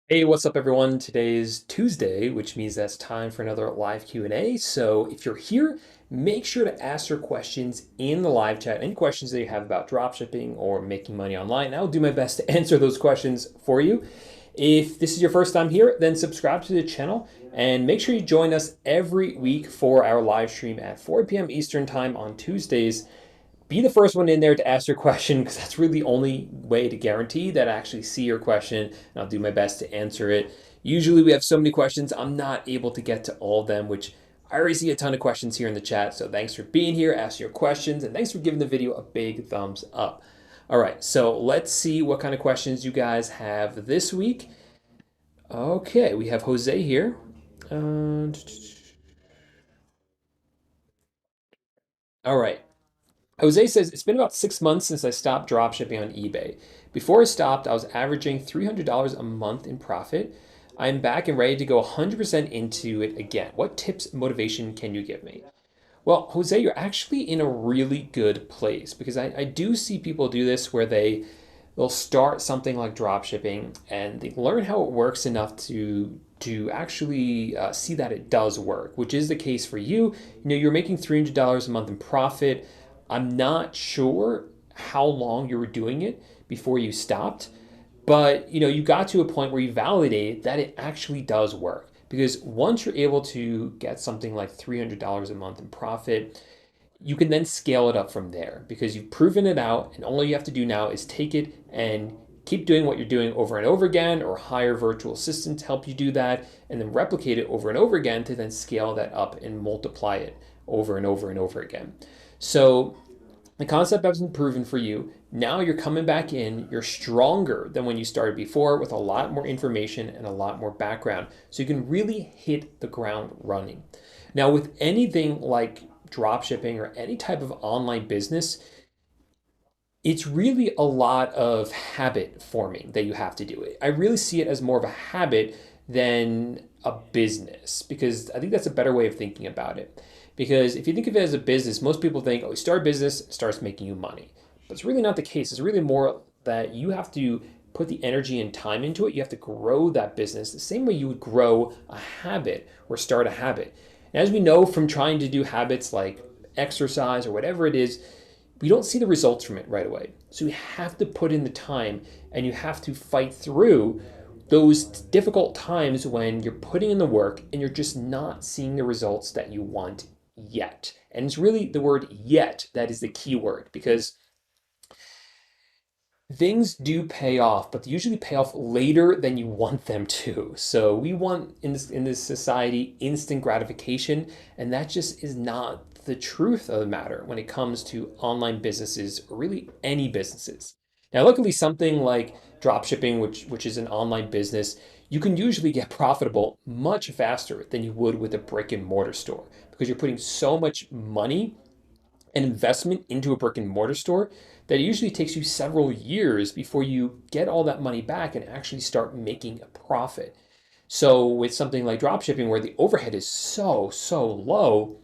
Hey, what's up everyone? Today is Tuesday, which means that's time for another live Q&A. So if you're here, make sure to ask your questions in the live chat. Any questions that you have about dropshipping or making money online, I'll do my best to answer those questions for you. If this is your first time here, then subscribe to the channel and make sure you join us every week for our live stream at 4 p.m. Eastern time on Tuesdays. Be the first one in there to ask your question because that's really the only way to guarantee that I actually see your question and I'll do my best to answer it. Usually we have so many questions, I'm not able to get to all of them, which I already see a ton of questions here in the chat. So thanks for being here, ask your questions, and thanks for giving the video a big thumbs up. All right, so let's see what kind of questions you guys have this week. Okay, we have Jose here. All right. Jose says, it's been about 6 months since I stopped dropshipping on eBay. Before I stopped, I was averaging $300 a month in profit. I'm back and ready to go 100% into it again. What tips, motivation can you give me? Well, Jose, you're actually in a really good place because I do see people do this where they'll start something like dropshipping and they learn how it works enough to actually see that it does work, which is the case for you. You know, you're making $300 a month in profit. I'm not sure how long you were doing it before you stopped, but you know, you got to a point where you validated that it actually does work. Because once you're able to get something like $300 a month in profit, you can then scale it up from there because you've proven it out, and all you have to do now is take it and keep doing what you're doing over and over again, or hire virtual assistants to help you do that, and then replicate it over and over again to then scale that up and multiply it over and over and over again. So the concept has been proven for you. Now you're coming back in, you're stronger than when you started before with a lot more information and a lot more background. So you can really hit the ground running. Now, with anything like drop shipping or any type of online business, it's really a lot of habit forming that you have to do it. I really see it as more of a habit than a business because I think that's a better way of thinking about it. Because if you think of it as a business, most people think, oh, you start a business, it starts making you money. But it's really not the case. It's really more that you have to put the energy and time into it. You have to grow that business the same way you would grow a habit or start a habit. And as we know from trying to do habits like exercise or whatever it is, we don't see the results from it right away. So you have to put in the time and you have to fight through those difficult times when you're putting in the work and you're just not seeing the results that you want yet. And it's really the word yet that is the key word because things do pay off, but they usually pay off later than you want them to. So we want in this society instant gratification, and that just is not the truth of the matter when it comes to online businesses or really any businesses. Now, luckily, something like dropshipping, which is an online business, you can usually get profitable much faster than you would with a brick and mortar store because you're putting so much money an investment into a brick and mortar store that it usually takes you several years before you get all that money back and actually start making a profit. So with something like dropshipping where the overhead is so low,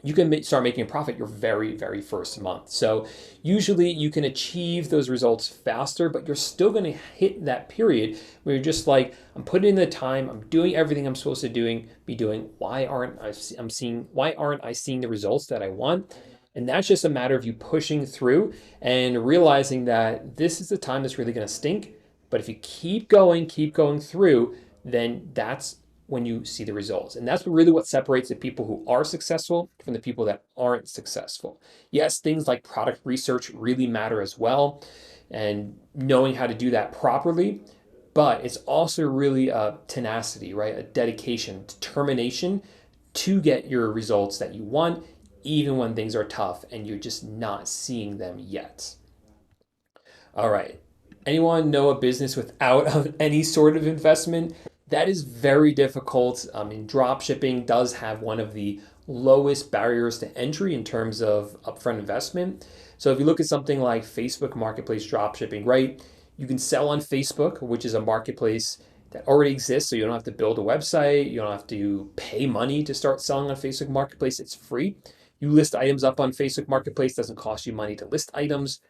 you can start making a profit your very first month. So usually you can achieve those results faster, but you're still going to hit that period where you're just like, I'm putting in the time, I'm doing everything I'm supposed to be doing. Why aren't I seeing the results that I want? And that's just a matter of you pushing through and realizing that this is the time that's really going to stink. But if you keep going through, then that's when you see the results. And that's really what separates the people who are successful from the people that aren't successful. Yes, things like product research really matter as well, and knowing how to do that properly. But it's also really a tenacity, right? A dedication, determination to get your results that you want, even when things are tough and you're just not seeing them yet. All right. Anyone know a business without any sort of investment? That is very difficult. I mean, drop shipping does have one of the lowest barriers to entry in terms of upfront investment. So if you look at something like Facebook Marketplace drop shipping, right? You can sell on Facebook, which is a marketplace that already exists. So you don't have to build a website. You don't have to pay money to start selling on Facebook Marketplace. It's free. You list items up on Facebook Marketplace, doesn't cost you money to list items.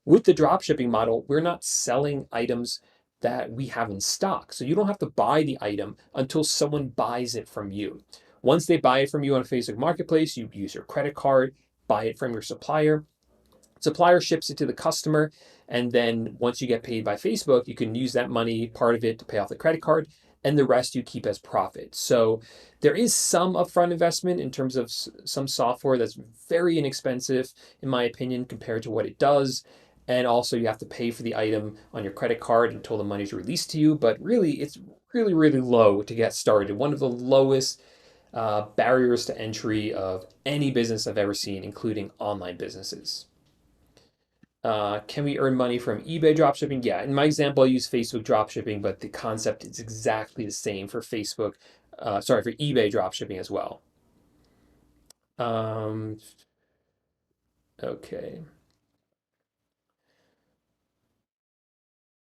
With the drop shipping model, we're not selling items that we have in stock. So you don't have to buy the item until someone buys it from you. Once they buy it from you on Facebook Marketplace, you use your credit card, buy it from your supplier. Supplier ships it to the customer, and then once you get paid by Facebook, you can use that money, part of it, to pay off the credit card, and the rest you keep as profit. So there is some upfront investment in terms of some software that's very inexpensive, in my opinion, compared to what it does. And also, you have to pay for the item on your credit card until the money's released to you. But really, it's really, really low to get started. One of the lowest barriers to entry of any business I've ever seen, including online businesses. Can we earn money from eBay dropshipping? Yeah, in my example, I use Facebook dropshipping, but the concept is exactly the same for for eBay dropshipping as well. Um, okay.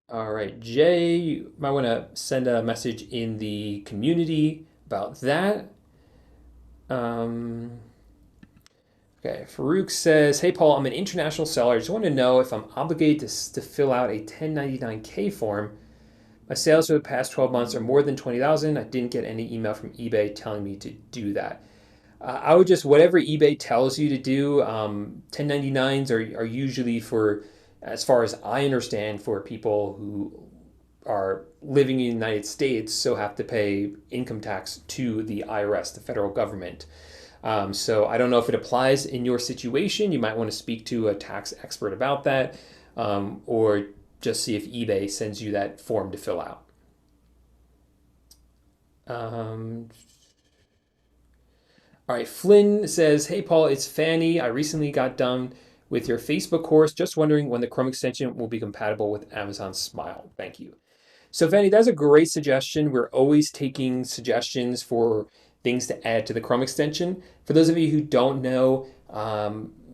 All right, Jay, you might want to send a message in the community about that. Um, okay, Farouk says, "Hey Paul, I'm an international seller. I just want to know if I'm obligated to fill out a 1099K form. My sales for the past 12 months are more than 20,000. I didn't get any email from eBay telling me to do that." I would just, whatever eBay tells you to do, 1099s are usually for, as far as I understand, for people who are living in the United States, so have to pay income tax to the IRS, the federal government. So I don't know if it applies in your situation. You might want to speak to a tax expert about that, or just see if eBay sends you that form to fill out. Um, all right, Flynn says, "Hey Paul, it's Fanny. I recently got done with your Facebook course. Just wondering when the Chrome extension will be compatible with Amazon Smile. Thank you." So, Fanny, that's a great suggestion. We're always taking suggestions for things to add to the Chrome extension. For those of you who don't know,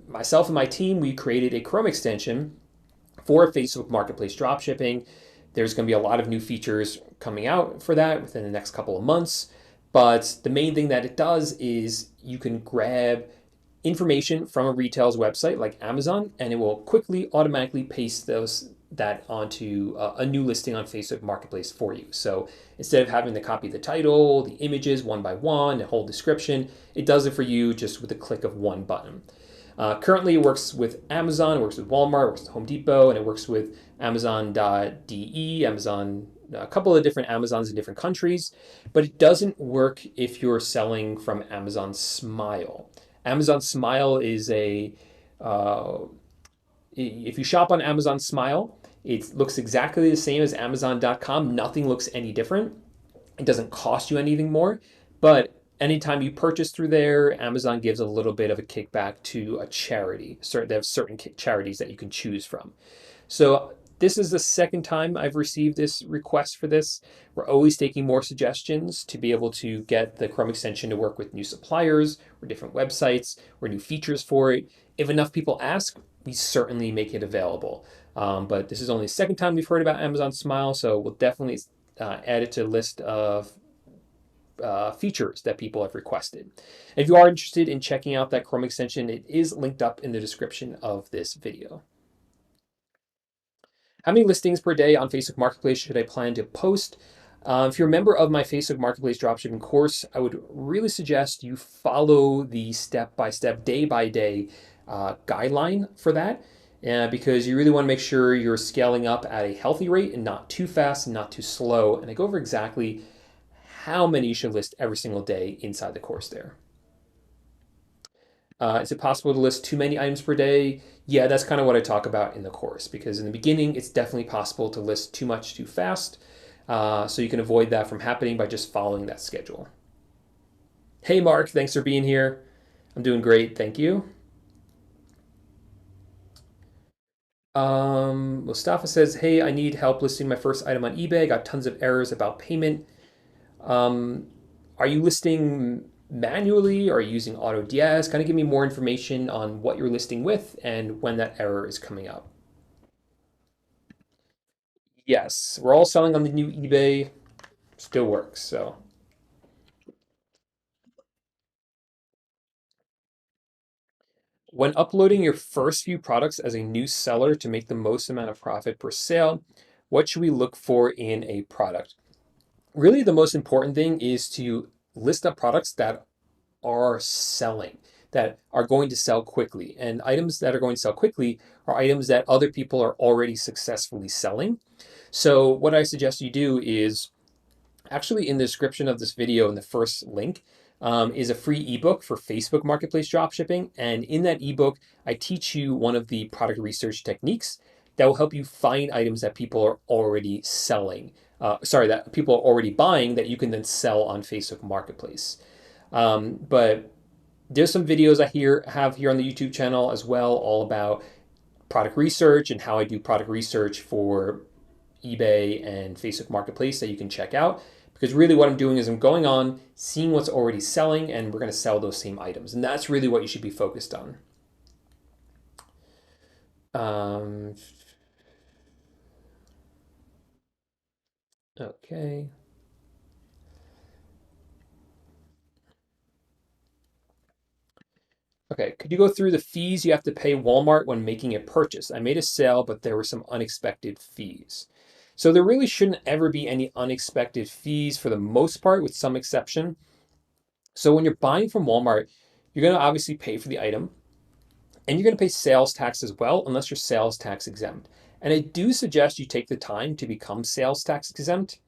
myself and my team, we created a Chrome extension for Facebook Marketplace dropshipping. There's going to be a lot of new features coming out for that within the next couple of months. But the main thing that it does is you can grab information from a retailer's website like Amazon, and it will quickly automatically paste that onto a new listing on Facebook Marketplace for you. So instead of having to copy the title, the images one by one, the whole description, it does it for you just with a click of one button. Currently, it works with Amazon, it works with Walmart, it works with Home Depot, and it works with Amazon.de, Amazon, a couple of different Amazons in different countries, but it doesn't work if you're selling from Amazon Smile. Amazon Smile is uh, if you shop on Amazon Smile, it looks exactly the same as Amazon.com. Nothing looks any different. It doesn't cost you anything more, but anytime you purchase through there, Amazon gives a little bit of a kickback to a charity. They have certain charities that you can choose from. So this is the second time I've received this request for this. We're always taking more suggestions to be able to get the Chrome extension to work with new suppliers or different websites or new features for it. If enough people ask, we certainly make it available. But this is only the second time we've heard about Amazon Smile, so we'll definitely add it to the list of features that people have requested. And if you are interested in checking out that Chrome extension, it is linked up in the description of this video. How many listings per day on Facebook Marketplace should I plan to post? If you're a member of my Facebook Marketplace dropshipping course, I would really suggest you follow the step-by-step, day-by-day guideline for that, because you really want to make sure you're scaling up at a healthy rate and not too fast and not too slow. And I go over exactly how many you should list every single day inside the course there. Is it possible to list too many items per day? Yeah, that's kind of what I talk about in the course, because in the beginning, it's definitely possible to list too much too fast. So you can avoid that from happening by just following that schedule. Hey, Mark, thanks for being here. I'm doing great, thank you. Mustafa says, "Hey, I need help listing my first item on eBay. I got tons of errors about payment. Um, are you listing manually or are you using AutoDS? Kind of give me more information on what you're listing with and when that error is coming up." Yes, we're all selling on the new eBay. Still works. So when uploading your first few products as a new seller to make the most amount of profit per sale, what should we look for in a product? Really, the most important thing is to list up products that are selling, that are going to sell quickly. And items that are going to sell quickly are items that other people are already successfully selling. So what I suggest you do is actually in the description of this video in the first link is a free ebook for Facebook Marketplace dropshipping. And in that ebook, I teach you one of the product research techniques that will help you find items that people are already selling. That people are already buying that you can then sell on Facebook Marketplace. But there's some videos I have here on the YouTube channel as well, all about product research and how I do product research for eBay and Facebook Marketplace that you can check out. Because really what I'm doing is I'm going on, seeing what's already selling, and we're going to sell those same items. And that's really what you should be focused on. Okay. Okay, could you go through the fees you have to pay Walmart when making a purchase? I made a sale, but there were some unexpected fees. So there really shouldn't ever be any unexpected fees for the most part, with some exception. So when you're buying from Walmart, you're going to obviously pay for the item, and you're going to pay sales tax as well, unless you're sales tax exempt. And I do suggest you take the time to become sales tax exempt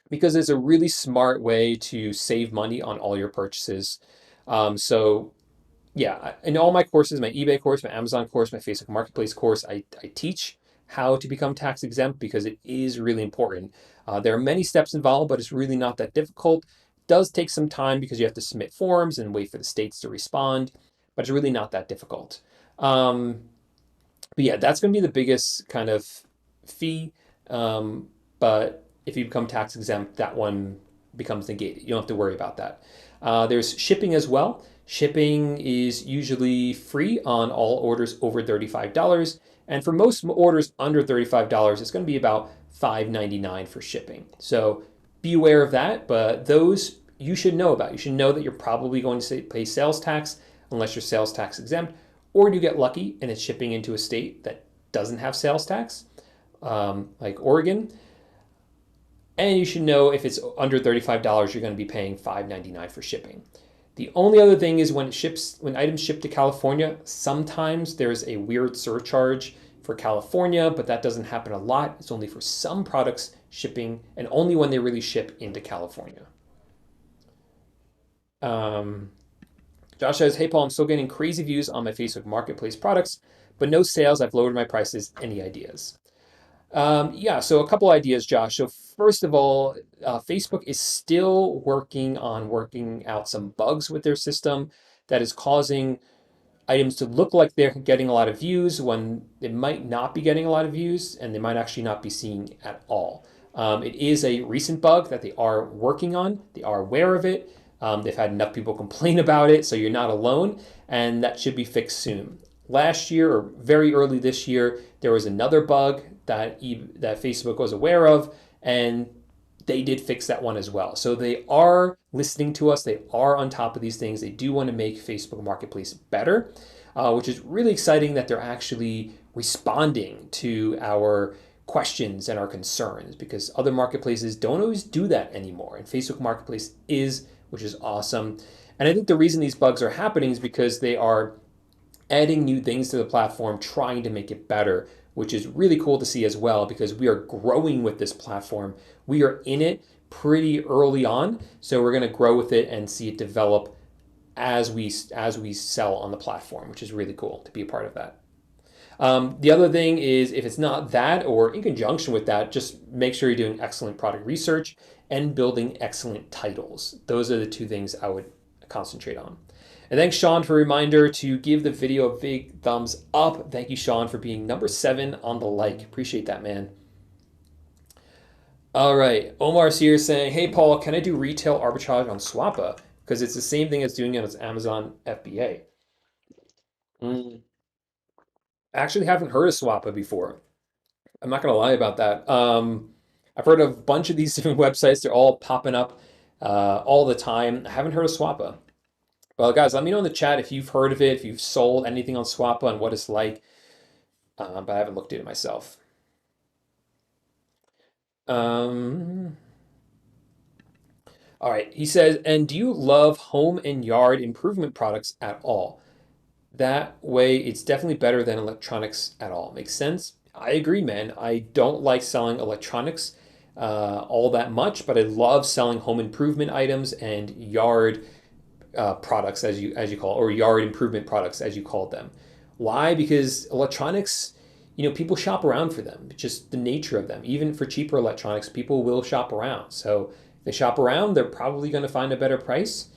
because it's a really smart way to save money on all your purchases. So yeah, in all my courses, my eBay course, my Amazon course, my Facebook Marketplace course, I teach how to become tax exempt because it is really important. There are many steps involved, but it's really not that difficult. It does take some time because you have to submit forms and wait for the states to respond, but it's really not that difficult. But yeah, that's going to be the biggest kind of fee. But if you become tax exempt, that one becomes negated. You don't have to worry about that. There's shipping as well. Shipping is usually free on all orders over $35. And for most orders under $35, it's going to be about $5.99 for shipping. So be aware of that, but those you should know about. You should know that you're probably going to pay sales tax unless you're sales tax exempt, or you get lucky and it's shipping into a state that doesn't have sales tax, like Oregon. And you should know if it's under $35, you're going to be paying $5.99 for shipping. The only other thing is when items ship to California, sometimes there's a weird surcharge for California, but that doesn't happen a lot. It's only for some products shipping and only when they really ship into California. Josh says, hey Paul, I'm still getting crazy views on my Facebook Marketplace products, but no sales. I've lowered my prices. Any ideas? Yeah, so a couple ideas, Josh. So first of all, Facebook is still working out some bugs with their system that is causing items to look like they're getting a lot of views when they might not be getting a lot of views and they might actually not be seeing at all. It is a recent bug that they are working on. They are aware of it. They've had enough people complain about it, so you're not alone, and that should be fixed soon. Last year, or very early this year, there was another bug that Facebook was aware of, and they did fix that one as well. So they are listening to us. They are on top of these things. They do want to make Facebook Marketplace better, which is really exciting that they're actually responding to our questions and our concerns, because other marketplaces don't always do that anymore. And Facebook Marketplace is, which is awesome. And I think the reason these bugs are happening is because they are adding new things to the platform, trying to make it better, which is really cool to see as well, because we are growing with this platform. We are in it pretty early on, so we're going to grow with it and see it develop as we sell on the platform, which is really cool to be a part of that. The other thing is, if it's not that, or in conjunction with that, just make sure you're doing excellent product research and building excellent titles. Those are the two things I would concentrate on. And thanks, Sean, for a reminder to give the video a big thumbs up. Thank you, Sean, for being number 7 on the like. Appreciate that, man. All right, Omar's here saying, hey, Paul, can I do retail arbitrage on Swappa? Because it's the same thing as doing it on Amazon FBA. I actually haven't heard of Swappa before. I'm not going to lie about that. I've heard of a bunch of these different websites. They're all popping up all the time. I haven't heard of Swappa. Well, guys, let me know in the chat if you've heard of it, if you've sold anything on Swappa and what it's like. But I haven't looked at it myself. Um, all right. He says, and do you love home and yard improvement products at all? That way, it's definitely better than electronics at all. Makes sense? I agree, man. I don't like selling electronics all that much, but I love selling home improvement items and yard products, as you call, or yard improvement products, as you called them. Why? Because electronics, people shop around for them. It's just the nature of them. Even for cheaper electronics, people will shop around. So if they shop around, they're probably going to find a better price.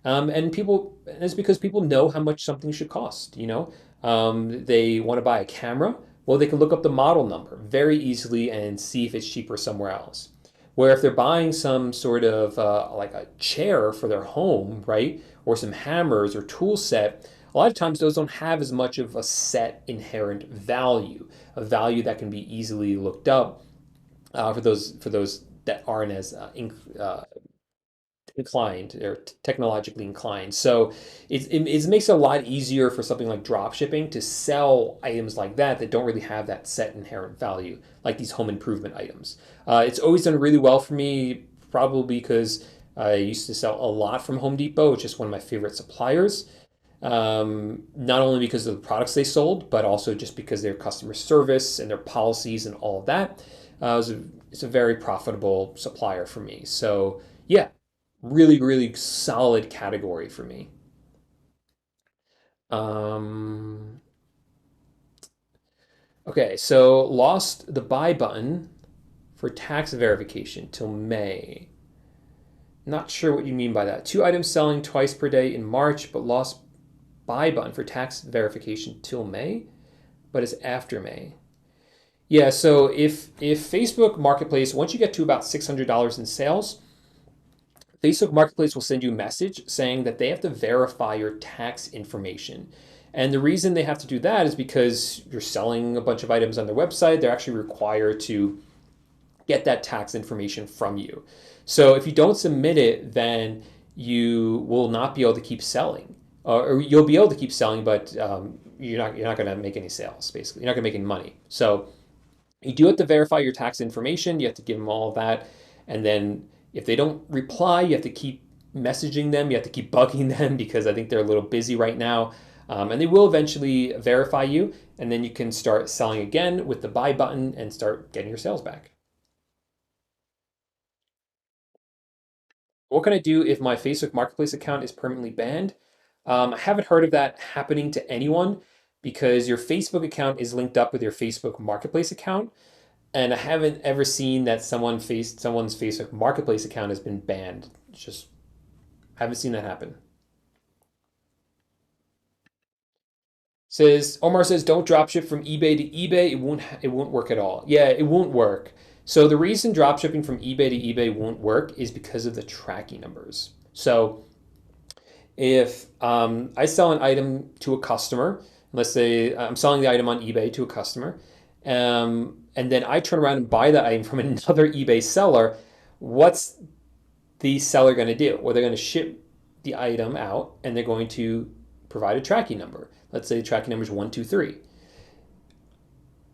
And it's because people know how much something should cost. They want to buy a camera. Well, they can look up the model number very easily and see if it's cheaper somewhere else. Where if they're buying some sort of like a chair for their home, right, or some hammers or tool set, a lot of times those don't have as much of a set inherent value, a value that can be easily looked up for those that aren't as inclined or technologically inclined. So it makes it a lot easier for something like drop shipping to sell items like that don't really have that set inherent value, like these home improvement items. It's always done really well for me, probably because I used to sell a lot from Home Depot, which is one of my favorite suppliers. Not only because of the products they sold, but also just because their customer service and their policies and all of that. It's a very profitable supplier for me. So yeah, really, really solid category for me. Um, okay, so lost the buy button for tax verification till May. Not sure what you mean by that. Two items selling twice per day in March, but lost buy button for tax verification till May, but it's after May. Yeah, so if Facebook Marketplace, once you get to about $600 in sales, Facebook Marketplace will send you a message saying that they have to verify your tax information. And the reason they have to do that is because you're selling a bunch of items on their website. They're actually required to get that tax information from you. So if you don't submit it, then you will not be able to keep selling, or you'll be able to keep selling, but you're not going to make any sales. Basically, you're not going to make any money. So you do have to verify your tax information. You have to give them all of that. And then if they don't reply, you have to keep messaging them. You have to keep bugging them because I think they're a little busy right now. And they will eventually verify you. And then you can start selling again with the buy button and start getting your sales back. What can I do if my Facebook Marketplace account is permanently banned? I haven't heard of that happening to anyone because your Facebook account is linked up with your Facebook Marketplace account. And I haven't ever seen that someone's Facebook Marketplace account has been banned. Just haven't seen that happen. Says Omar says don't drop ship from eBay to eBay. It won't work at all. Yeah, it won't work. So the reason drop shipping from eBay to eBay won't work is because of the tracking numbers. So if I sell an item to a customer, let's say I'm selling the item on eBay to a customer, and then I turn around and buy that item from another eBay seller, what's the seller going to do? Well, they're going to ship the item out and they're going to provide a tracking number. Let's say the tracking number is 123.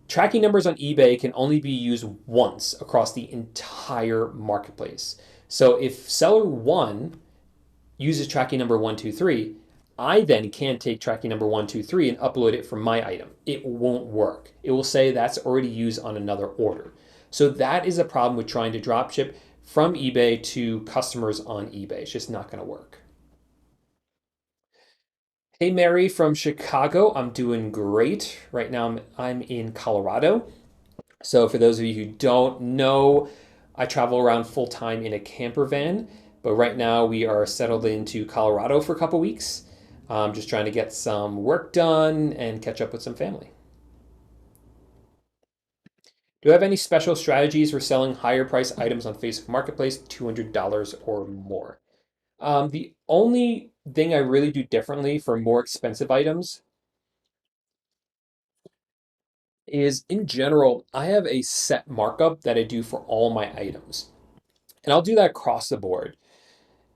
Tracking numbers on eBay can only be used once across the entire marketplace. So if seller one uses tracking number 123, I then can take tracking number 123 and upload it from my item. It won't work. It will say that's already used on another order. So that is a problem with trying to drop ship from eBay to customers on eBay. It's just not going to work. Hey, Mary from Chicago. I'm doing great. Right now, I'm in Colorado. So, for those of you who don't know, I travel around full time in a camper van. But right now, we are settled into Colorado for a couple weeks. I'm just trying to get some work done and catch up with some family. Do you have any special strategies for selling higher price items on Facebook Marketplace, $200 or more? The only thing I really do differently for more expensive items is in general, I have a set markup that I do for all my items. And I'll do that across the board.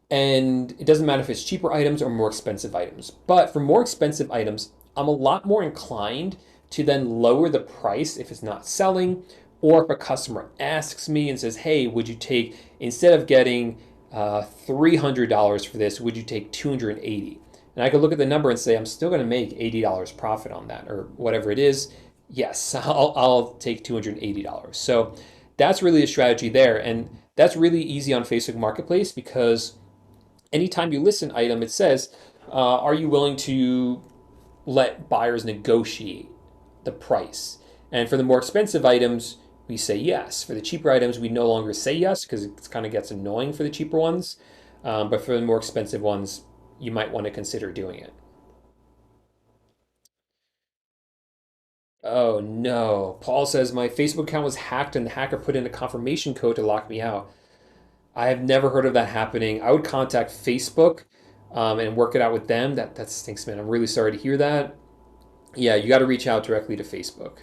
And it doesn't matter if it's cheaper items or more expensive items. But for more expensive items, I'm a lot more inclined to then lower the price if it's not selling, Or if a customer asks me and says, hey, would you take, instead of getting $300 for this, would you take 280? And I could look at the number and say, I'm still going to make $80 profit on that or whatever it is. Yes, I'll take $280. So that's really a strategy there. And that's really easy on Facebook Marketplace because anytime you list an item, it says, are you willing to let buyers negotiate the price? And for the more expensive items, we say yes. For the cheaper items, we no longer say yes because it kind of gets annoying for the cheaper ones. But for the more expensive ones, you might want to consider doing it. Oh no. Paul says my Facebook account was hacked and the hacker put in a confirmation code to lock me out. I have never heard of that happening. I would contact Facebook and work it out with them. That stinks, man. I'm really sorry to hear that. Yeah, you got to reach out directly to Facebook.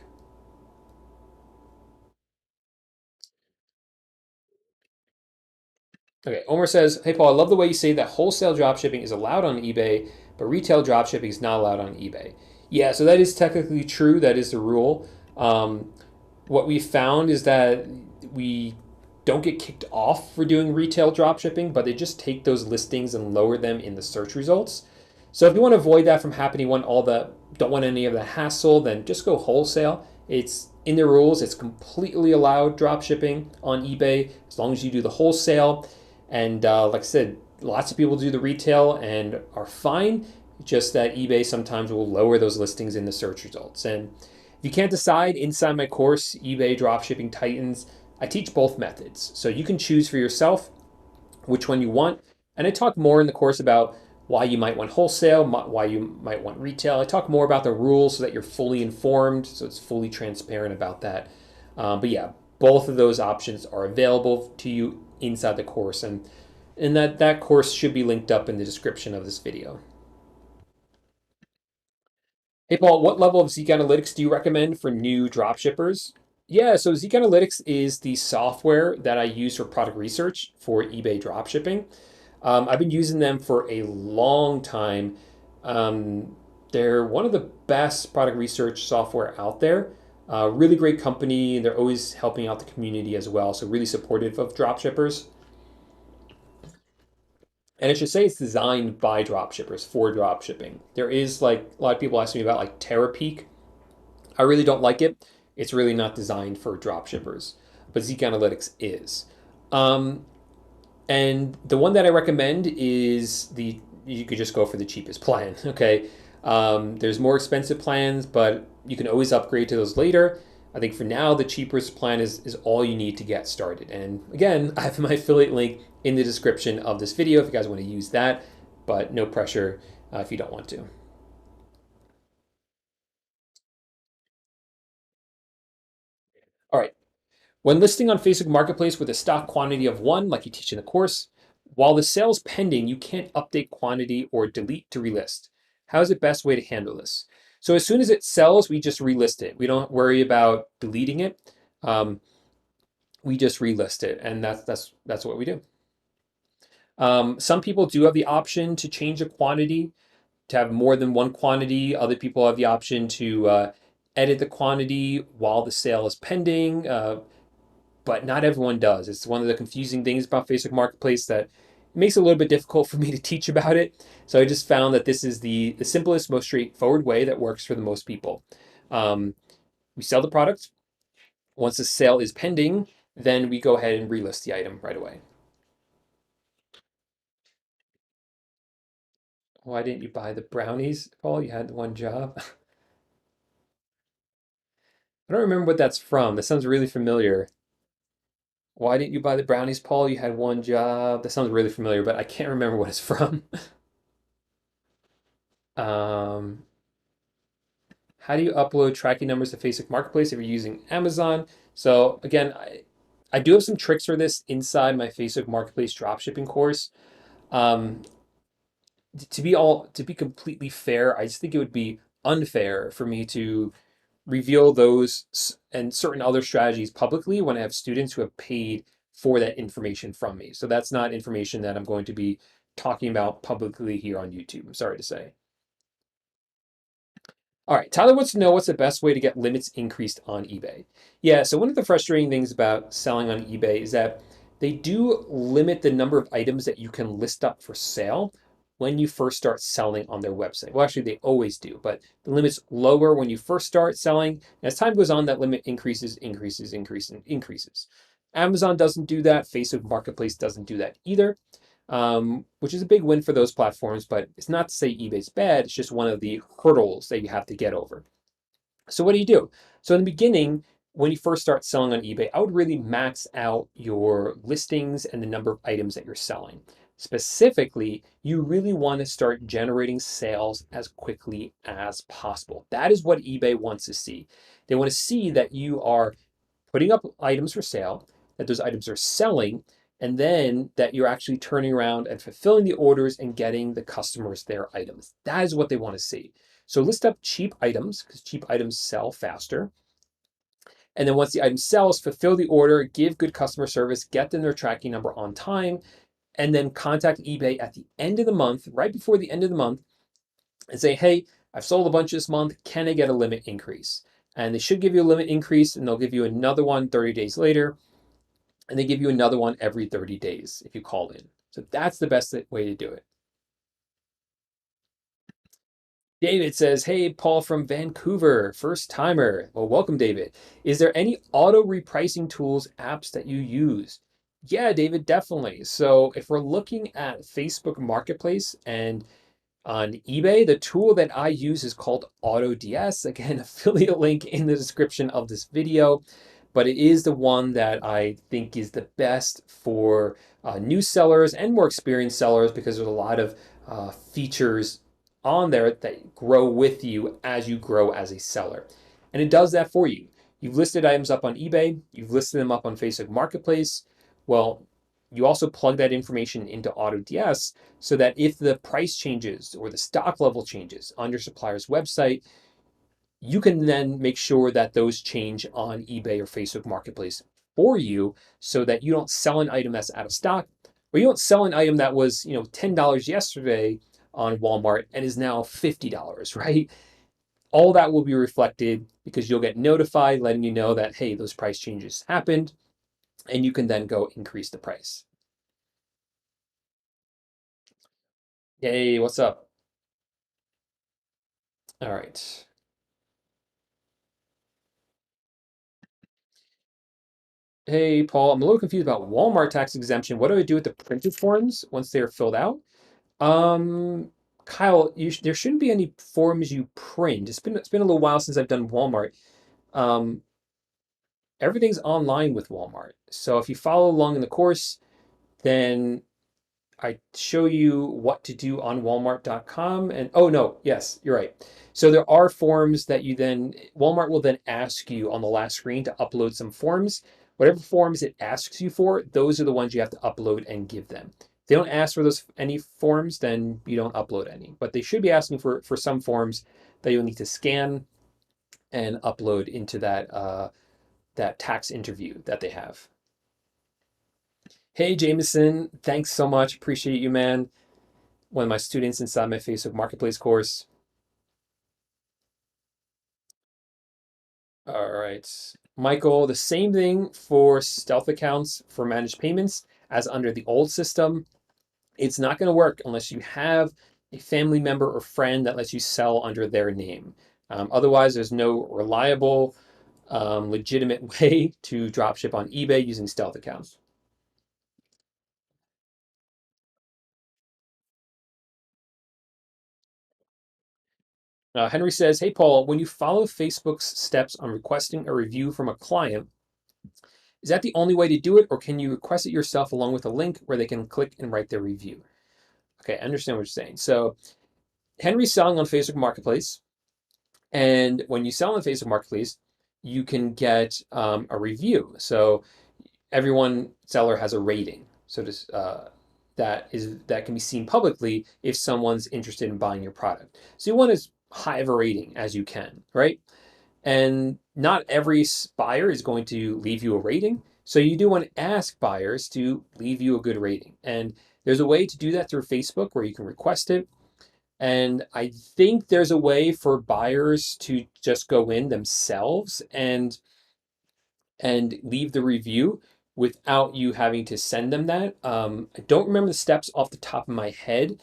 Okay, Omar says, hey Paul, I love the way you say that wholesale dropshipping is allowed on eBay, but retail dropshipping is not allowed on eBay. Yeah, so that is technically true. That is the rule. Um, what we found is that we don't get kicked off for doing retail dropshipping, but they just take those listings and lower them in the search results. So if you want to avoid that from happening, don't want any of the hassle, then just go wholesale. It's in the rules. It's completely allowed dropshipping on eBay as long as you do the wholesale. And like I said, lots of people do the retail and are fine. Just that eBay sometimes will lower those listings in the search results. And if you can't decide, inside my course, eBay Dropshipping Titans, I teach both methods. So you can choose for yourself which one you want. And I talk more in the course about why you might want wholesale, why you might want retail. I talk more about the rules so that you're fully informed, so it's fully transparent about that. But yeah, both of those options are available to you inside the course, and that course should be linked up in the description of this video. Hey Paul, what level of Zeke Analytics do you recommend for new dropshippers? Yeah, so Zeke Analytics is the software that I use for product research for eBay dropshipping. I've been using them for a long time. They're one of the best product research software out there. Really great company. They're always helping out the community as well. So really supportive of dropshippers. And I should say it's designed by dropshippers for dropshipping. There is like a lot of people ask me about like TerraPeak. I really don't like it. It's really not designed for dropshippers, but Zeke Analytics is. Um, And the one that I recommend is you could just go for the cheapest plan. Okay. There's more expensive plans, but you can always upgrade to those later. I think for now, the cheapest plan is all you need to get started. And again, I have my affiliate link in the description of this video if you guys want to use that, but no pressure if you don't want to. All right. When listing on Facebook Marketplace with a stock quantity of one, like you teach in the course, while the sale is pending, you can't update quantity or delete to relist. How is the best way to handle this? So as soon as it sells, we just relist it. We don't worry about deleting it. Um, we just relist it, and that's what we do. Some people do have the option to change a quantity to have more than one quantity. Other people have the option to edit the quantity while the sale is pending. But not everyone does. It's one of the confusing things about Facebook Marketplace that makes it a little bit difficult for me to teach about it. So I just found that this is the simplest, most straightforward way that works for the most people. Um, we sell the product. Once the sale is pending, then we go ahead and relist the item right away. Why didn't you buy the brownies, Paul? You had one job. I don't remember what that's from. That sounds really familiar. Why didn't you buy the brownies, Paul? You had one job. That sounds really familiar, but I can't remember what it's from. Um, How do you upload tracking numbers to Facebook Marketplace if you're using Amazon? So again, I do have some tricks for this inside my Facebook Marketplace dropshipping course. Um, to be completely fair, I just think it would be unfair for me to reveal those and certain other strategies publicly when I have students who have paid for that information from me. So that's not information that I'm going to be talking about publicly here on YouTube. I'm sorry to say. All right, Tyler wants to know what's the best way to get limits increased on eBay. Yeah, so one of the frustrating things about selling on eBay is that they do limit the number of items that you can list up for sale when you first start selling on their website. Well, actually, they always do, but the limit's lower when you first start selling. And as time goes on, that limit increases. Amazon doesn't do that. Facebook Marketplace doesn't do that either, which is a big win for those platforms, but it's not to say eBay's bad. It's just one of the hurdles that you have to get over. So what do you do? So in the beginning, when you first start selling on eBay, I would really max out your listings and the number of items that you're selling. Specifically, you really want to start generating sales as quickly as possible. That is what eBay wants to see. They want to see that you are putting up items for sale, that those items are selling, and then that you're actually turning around and fulfilling the orders and getting the customers their items. That is what they want to see. So list up cheap items because cheap items sell faster. And then once the item sells, fulfill the order, give good customer service, get them their tracking number on time, and then contact eBay at the end of the month, right before the end of the month, and say, hey, I've sold a bunch this month. Can I get a limit increase? And they should give you a limit increase, and they'll give you another one 30 days later, and they give you another one every 30 days if you call in. So that's the best way to do it. David says, hey, Paul from Vancouver, first timer. Well, welcome, David. Is there any auto repricing tools, apps that you use? Yeah, David, definitely. So if we're looking at Facebook Marketplace and on eBay, the tool that I use is called AutoDS. Again, affiliate link in the description of this video, but it is the one that I think is the best for new sellers and more experienced sellers because there's a lot of features on there that grow with you as you grow as a seller. And it does that for you. You've listed items up on eBay, you've listed them up on Facebook Marketplace. Well, you also plug that information into AutoDS so that if the price changes or the stock level changes on your supplier's website, you can then make sure that those change on eBay or Facebook Marketplace for you so that you don't sell an item that's out of stock or you don't sell an item that was, $10 yesterday on Walmart and is now $50, right? All that will be reflected because you'll get notified letting you know that, hey, those price changes happened, and you can then go increase the price. Hey, what's up? All right. Hey, Paul, I'm a little confused about Walmart tax exemption. What do I do with the printed forms once they are filled out? Um, Kyle, there shouldn't be any forms you print. It's been a little while since I've done Walmart. Um, Everything's online with Walmart. So if you follow along in the course, then I show you what to do on walmart.com. And oh no, yes, you're right. So there are forms that Walmart will then ask you on the last screen to upload some forms. Whatever forms it asks you for, those are the ones you have to upload and give them. If they don't ask for those any forms, then you don't upload any. But they should be asking for some forms that you'll need to scan and upload into that tax interview that they have. Hey, Jameson, thanks so much. Appreciate you, man. One of my students inside my Facebook Marketplace course. All right. Michael, the same thing for stealth accounts for managed payments as under the old system. It's not going to work unless you have a family member or friend that lets you sell under their name. Otherwise, there's no reliable, legitimate way to dropship on eBay using stealth accounts. Henry says, hey, Paul, when you follow Facebook's steps on requesting a review from a client, is that the only way to do it, or can you request it yourself along with a link where they can click and write their review? Okay, I understand what you're saying. So Henry's selling on Facebook Marketplace, and when you sell on Facebook Marketplace, you can get a review. So everyone seller has a rating. So that can be seen publicly if someone's interested in buying your product. So you want as high of a rating as you can, right? And not every buyer is going to leave you a rating. So you do want to ask buyers to leave you a good rating. And there's a way to do that through Facebook where you can request it. And I think there's a way for buyers to just go in themselves and leave the review without you having to send them that. I don't remember the steps off the top of my head,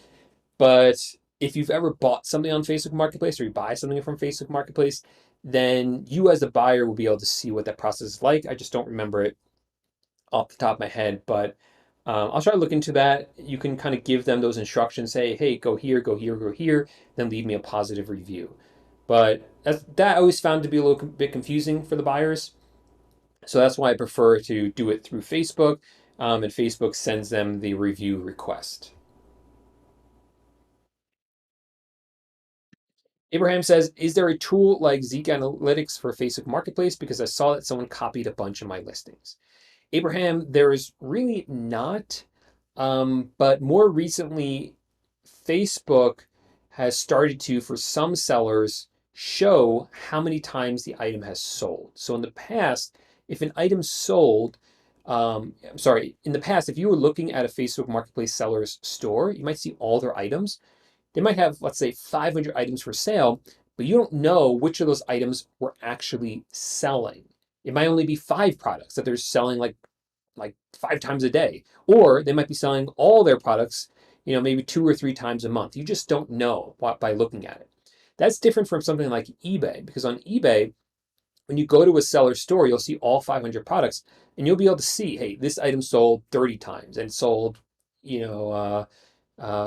but if you've ever bought something on Facebook Marketplace or you buy something from Facebook Marketplace, then you as a buyer will be able to see what that process is like. I just don't remember it off the top of my head, but I'll try to look into that. You can kind of give them those instructions, say, hey, go here, go here, go here, then leave me a positive review. But that I always found to be a little bit confusing for the buyers. So that's why I prefer to do it through Facebook, and Facebook sends them the review request. Abraham says, is there a tool like Zeke Analytics for Facebook Marketplace? Because I saw that someone copied a bunch of my listings. Abraham, there is really not, but more recently, Facebook has started to, for some sellers, show how many times the item has sold. So in the past, if an item sold, I'm sorry, in the past, if you were looking at a Facebook Marketplace seller's store, you might see all their items. They might have, let's say, 500 items for sale, but you don't know which of those items were actually selling. It might only be five products that they're selling like five times a day, or they might be selling all their products, maybe two or three times a month. You just don't know by looking at it. That's different from something like eBay, because on eBay, when you go to a seller store, you'll see all 500 products, and you'll be able to see, hey, this item sold 30 times and sold, you know,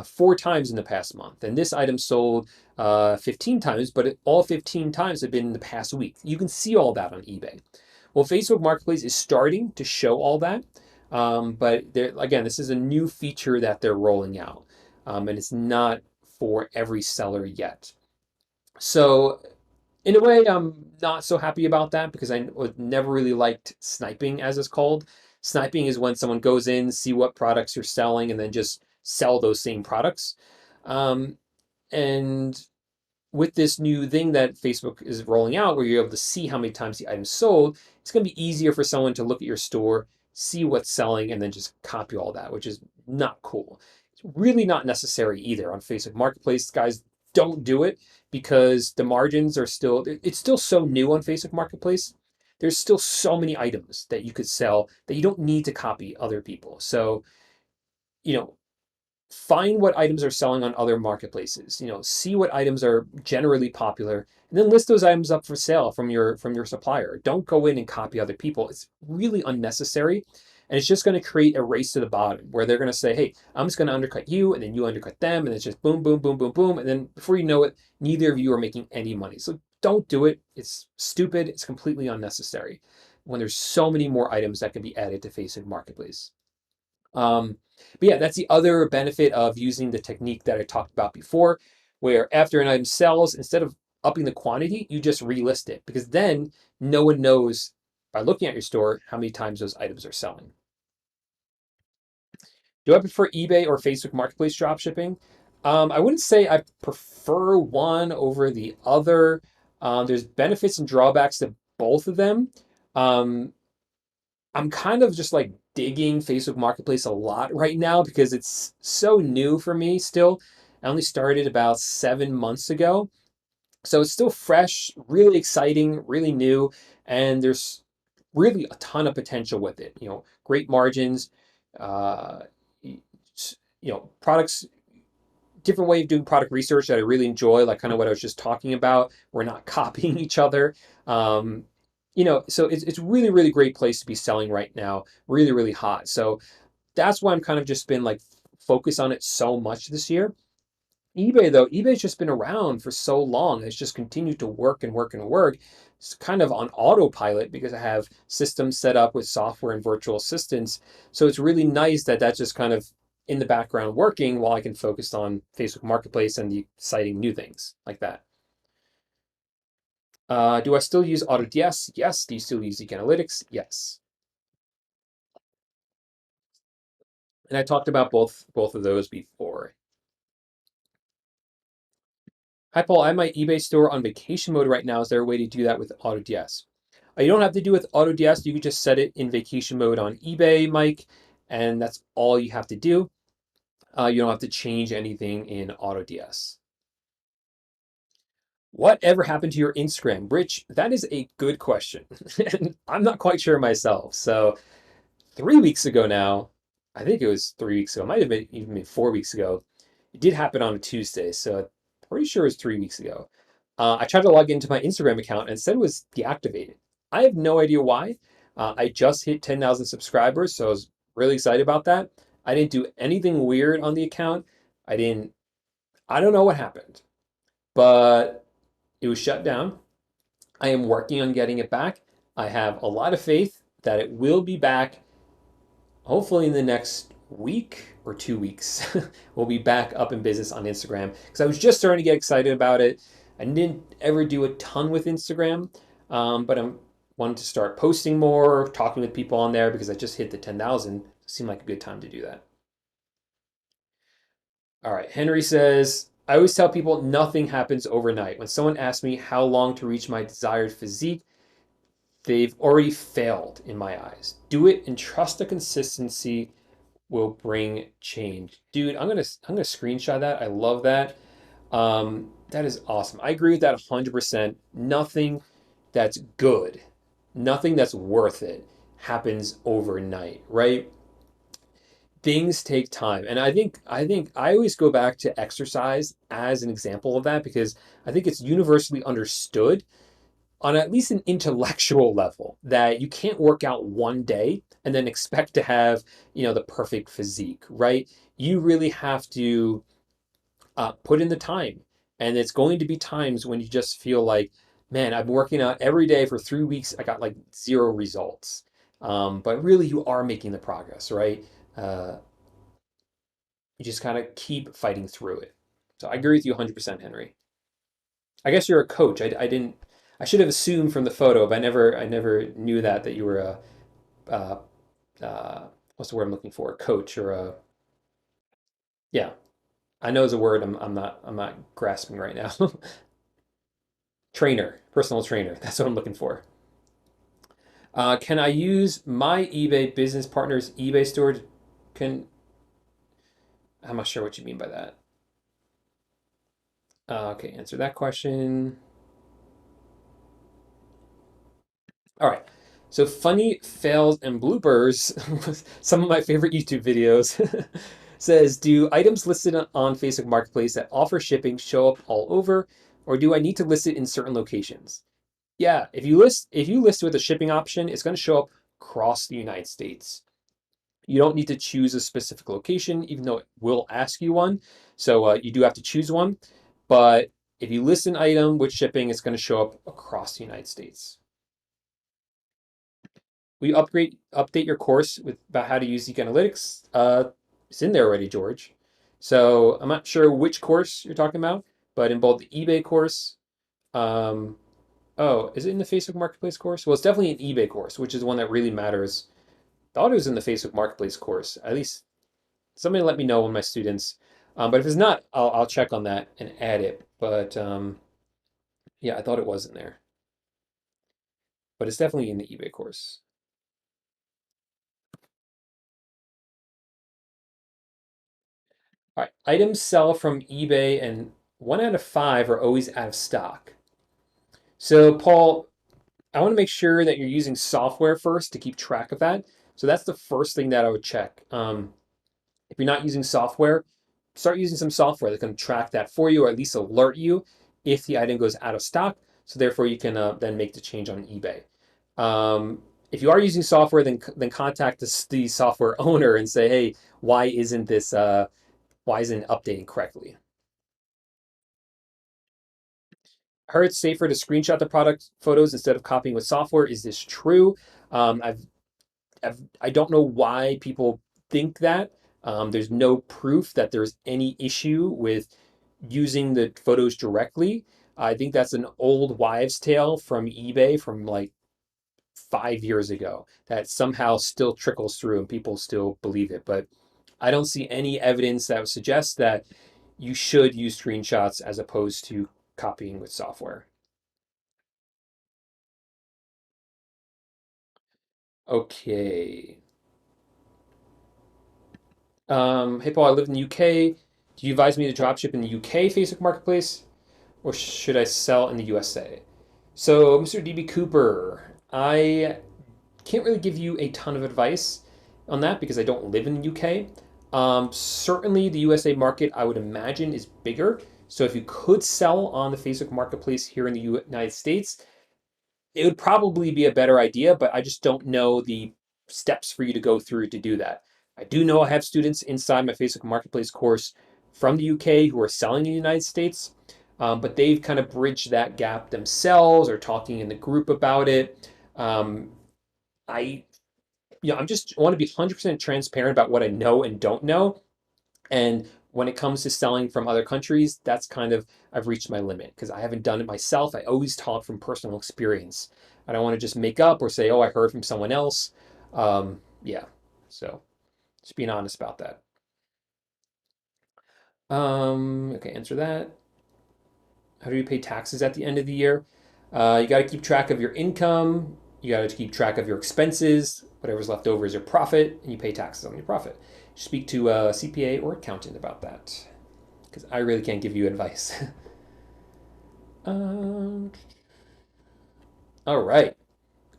four times in the past month. And this item sold 15 times, but all 15 times have been in the past week. You can see all that on eBay. Well, Facebook Marketplace is starting to show all that. But again, this is a new feature that they're rolling out. And it's not for every seller yet. So in a way, I'm not so happy about that because I never really liked sniping, as it's called. Sniping is when someone goes in, see what products you're selling, and then just sell those same products. Um, and with this new thing that Facebook is rolling out, where you're able to see how many times the item's sold, it's going to be easier for someone to look at your store, see what's selling, and then just copy all that, which is not cool. It's really not necessary either on Facebook Marketplace. Guys, don't do it because the margins are still, it's still so new on Facebook Marketplace. There's still so many items that you could sell that you don't need to copy other people. So, you know, find what items are selling on other marketplaces, see what items are generally popular, and then list those items up for sale from your supplier. Don't go in and copy other people. It's really unnecessary, and it's just going to create a race to the bottom where they're going to say, hey, I'm just going to undercut you, and then you undercut them, and it's just boom, boom, boom, boom, boom, and then before you know it, neither of you are making any money. So don't do it. It's stupid. It's completely unnecessary when there's so many more items that can be added to Facebook Marketplace. But yeah, that's the other benefit of using the technique that I talked about before, where after an item sells, instead of upping the quantity, you just relist it because then no one knows by looking at your store how many times those items are selling. Do I prefer eBay or Facebook Marketplace dropshipping? I wouldn't say I prefer one over the other. There's benefits and drawbacks to both of them. Um, I'm kind of just like digging Facebook Marketplace a lot right now because it's so new for me still. I only started about 7 months ago. So it's still fresh, really exciting, really new, and there's really a ton of potential with it. Great margins, uh, products, different way of doing product research that I really enjoy, like kind of what I was just talking about. We're not copying each other. Um, so it's really, really great place to be selling right now. Really, really hot. So that's why I'm kind of just been like focused on it so much this year. eBay though, eBay's just been around for so long. It's just continued to work and work and work. It's kind of on autopilot because I have systems set up with software and virtual assistants. So it's really nice that that's just kind of in the background working while I can focus on Facebook Marketplace and the exciting new things like that. Do I still use AutoDS? Yes. Do you still use Zeke Analytics? Yes. And I talked about both of those before. Hi, Paul. I have my eBay store on vacation mode right now. Is there a way to do that with AutoDS? You don't have to do with AutoDS. You can just set it in vacation mode on eBay, Mike, and that's all you have to do. You don't have to change anything in AutoDS. Whatever happened to your Instagram? Rich, that is a good question. And I'm not quite sure myself. So 3 weeks ago now, I think it was 3 weeks ago, might have been even been 4 weeks ago. It did happen on a Tuesday, so I'm pretty sure it was 3 weeks ago. I tried to log into my Instagram account and it said it was deactivated. I have no idea why. I just hit 10,000 subscribers, so I was really excited about that. I didn't do anything weird on the account. I didn't, I don't know what happened, but it was shut down. I am working on getting it back. I have a lot of faith that it will be back hopefully in the next week or 2 weeks. We'll be back up in business on Instagram because I was just starting to get excited about it. I didn't ever do a ton with Instagram, but I'm wanting to start posting more, talking with people on there because I just hit the 10,000. It seemed like a good time to do that. All right. Henry says, I always tell people nothing happens overnight. When someone asks me how long to reach my desired physique, they've already failed in my eyes. Do it and trust the consistency will bring change. Dude, I'm gonna screenshot that. I love that. That is awesome. I agree with that 100%. Nothing that's good, nothing that's worth it happens overnight, right? Things take time. And I think I always go back to exercise as an example of that because I think it's universally understood on at least an intellectual level that you can't work out one day and then expect to have, the perfect physique, right? You really have to put in the time. And it's going to be times when you just feel like, man, I've been working out every day for 3 weeks. I got like zero results. But really, you are making the progress, right? Uh, you just kind of keep fighting through it. So I agree with you 100%, Henry. I guess you're a coach. I didn't. I should have assumed from the photo, but I never knew that you were uh, what's the word I'm looking for? A coach or a yeah. I know is a word I'm not grasping right now. Trainer, personal trainer. That's what I'm looking for. Can I use my eBay business partner's eBay store? Can I'm not sure what you mean by that. Okay, answer that question. All right. So funny fails and bloopers, some of my favorite YouTube videos, says, do items listed on Facebook Marketplace that offer shipping show up all over, or do I need to list it in certain locations? Yeah, if you list with a shipping option, it's going to show up across the United States. You don't need to choose a specific location, even though it will ask you one. So you do have to choose one. But if you list an item with shipping, it's going to show up across the United States. We update your course with about how to use Zeke Analytics? It's in there already, George. So I'm not sure which course you're talking about, but in both the eBay course, um, oh, is it in the Facebook Marketplace course? Well, it's definitely an eBay course, which is the one that really matters. Thought it was in the Facebook Marketplace course. At least somebody let me know, one of my students. But if it's not, I'll check on that and add it. But yeah, I thought it was in there. But it's definitely in the eBay course. All right, items sell from eBay, and 1 out of 5 are always out of stock. So, Paul, I want to make sure that you're using software first to keep track of that. So that's the first thing that I would check. If you're not using software, start using some software that can track that for you, or at least alert you if the item goes out of stock. So therefore, you can then make the change on eBay. If you are using software, then contact the software owner and say, hey, why isn't it updating correctly? I heard it's safer to screenshot the product photos instead of copying with software. Is this true? I don't know why people think that. There's no proof that there's any issue with using the photos directly. I think that's an old wives' tale from eBay from like 5 years ago that somehow still trickles through and people still believe it. But I don't see any evidence that would suggest that you should use screenshots as opposed to copying with software. Okay. Hey Paul, I live in the UK. Do you advise me to dropship in the UK Facebook Marketplace? or should I sell in the USA? So, Mr. DB Cooper, I can't really give you a ton of advice on that because I don't live in the UK. Certainly, the USA market, I would imagine, is bigger. So, if you could sell on the Facebook marketplace here in the United States, it would probably be a better idea, but I just don't know the steps for you to go through to do that. I do know I have students inside my Facebook Marketplace course from the UK who are selling in the United States, but they've kind of bridged that gap themselves or talking in the group about it. Um, I, I'm just want to be 100% transparent about what I know and don't know. And when it comes to selling from other countries, that's kind of, I've reached my limit because I haven't done it myself. I always talk from personal experience. I don't want to just make up or say, oh, I heard from someone else. Yeah. So just being honest about that. Okay, answer that. How do you pay taxes at the end of the year? You got to keep track of your income. You got to keep track of your expenses. Whatever's left over is your profit, and you pay taxes on your profit. Speak to a CPA or accountant about that because I really can't give you advice. um, all right.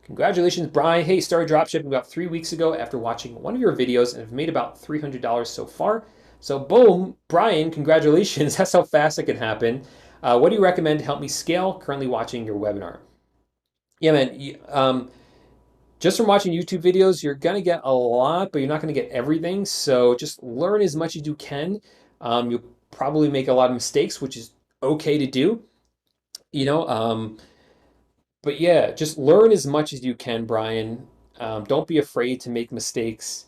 Congratulations, Brian. Hey, started dropshipping about 3 weeks ago after watching one of your videos and have made about $300 so far. So, boom, Brian, congratulations. That's how fast it can happen. What do you recommend to help me scale? Currently watching your webinar. Yeah, man. Just from watching YouTube videos, you're going to get a lot, but you're not going to get everything. So just learn as much as you can. You'll probably make a lot of mistakes, which is okay to do, you know. But yeah, just learn as much as you can, Brian. Don't be afraid to make mistakes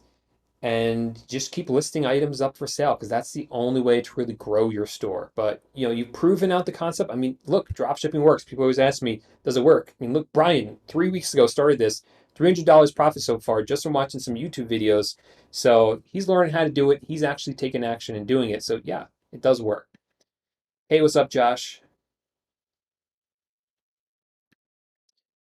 and just keep listing items up for sale because that's the only way to really grow your store. But you've proven out the concept. I mean, look, drop shipping works. People always ask me, does it work? I mean, look, Brian, 3 weeks ago started this, $300 profit so far just from watching some YouTube videos. So he's learning how to do it. He's actually taking action and doing it. So yeah, it does work. Hey, what's up, Josh?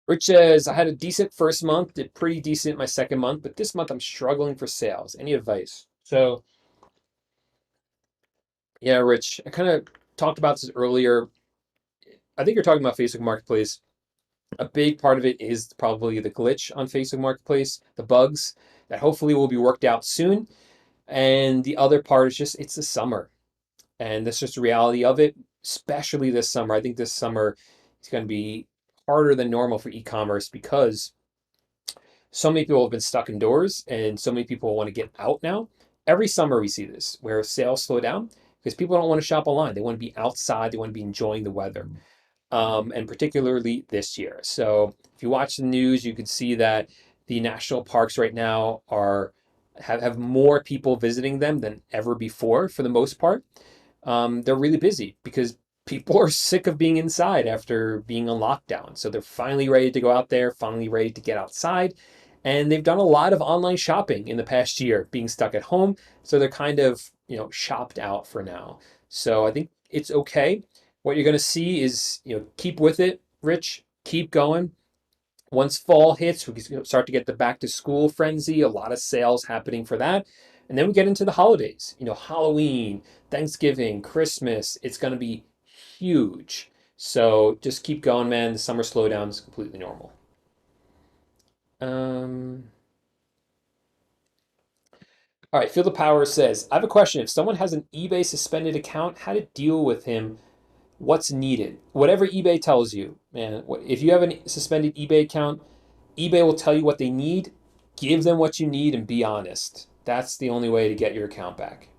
Rich says, I had a decent first month, did pretty decent my second month, but this month I'm struggling for sales. Any advice? So yeah, Rich, I kind of talked about this earlier. I think you're talking about Facebook Marketplace. A big part of it is probably the glitch on Facebook Marketplace, the bugs that hopefully will be worked out soon. And the other part is just it's the summer. And that's just the reality of it, especially this summer. I think this summer is going to be harder than normal for e-commerce because so many people have been stuck indoors and so many people want to get out now. Every summer we see this where sales slow down because people don't want to shop online. They want to be outside, they want to be enjoying the weather, and particularly this year. So if you watch the news, you can see that the national parks right now have more people visiting them than ever before for the most part. They're really busy because people are sick of being inside after being on lockdown. So they're finally ready to go out there, finally ready to get outside. And they've done a lot of online shopping in the past year, being stuck at home. So they're kind of, shopped out for now. So I think it's okay. What you're going to see is, keep with it, Rich, keep going. Once fall hits, we can start to get the back to school frenzy, a lot of sales happening for that. And then we get into the holidays, Halloween, Thanksgiving, Christmas. It's going to be huge. So just keep going, man. The summer slowdown is completely normal. Um, all right, Feel the Power says, I have a question. If someone has an eBay suspended account, how to deal with him? What's needed? Whatever eBay tells you, man. If you have a suspended eBay account, eBay will tell you what they need, give them what you need, and be honest. That's the only way to get your account back.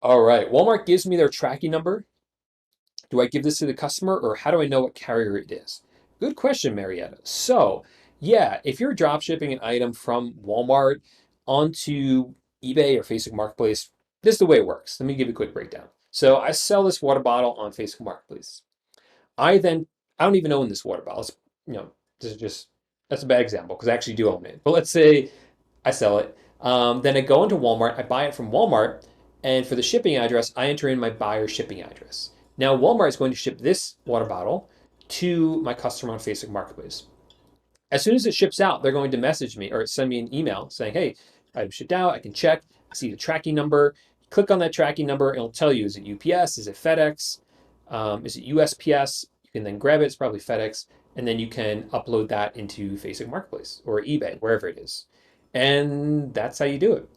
All right, Walmart gives me their tracking number. Do I give this to the customer or how do I know what carrier it is? Good question, Marietta. So, yeah, if you're drop shipping an item from Walmart onto eBay or Facebook Marketplace, this is the way it works. Let me give you a quick breakdown. So, I sell this water bottle on Facebook Marketplace. I then I don't even own this water bottle. You know, this is just that's a bad example because I actually do own it. But let's say I sell it. Then I go into Walmart. I buy it from Walmart, and for the shipping address, I enter in my buyer shipping address. Now Walmart is going to ship this water bottle to my customer on Facebook Marketplace. As soon as it ships out, they're going to message me or send me an email saying, "Hey, item shipped out. I can check, see the tracking number. Click on that tracking number, and it'll tell you, is it UPS? Is it FedEx? Is it USPS? You can then grab it. It's probably FedEx. And then you can upload that into Facebook Marketplace or eBay, wherever it is. And that's how you do it.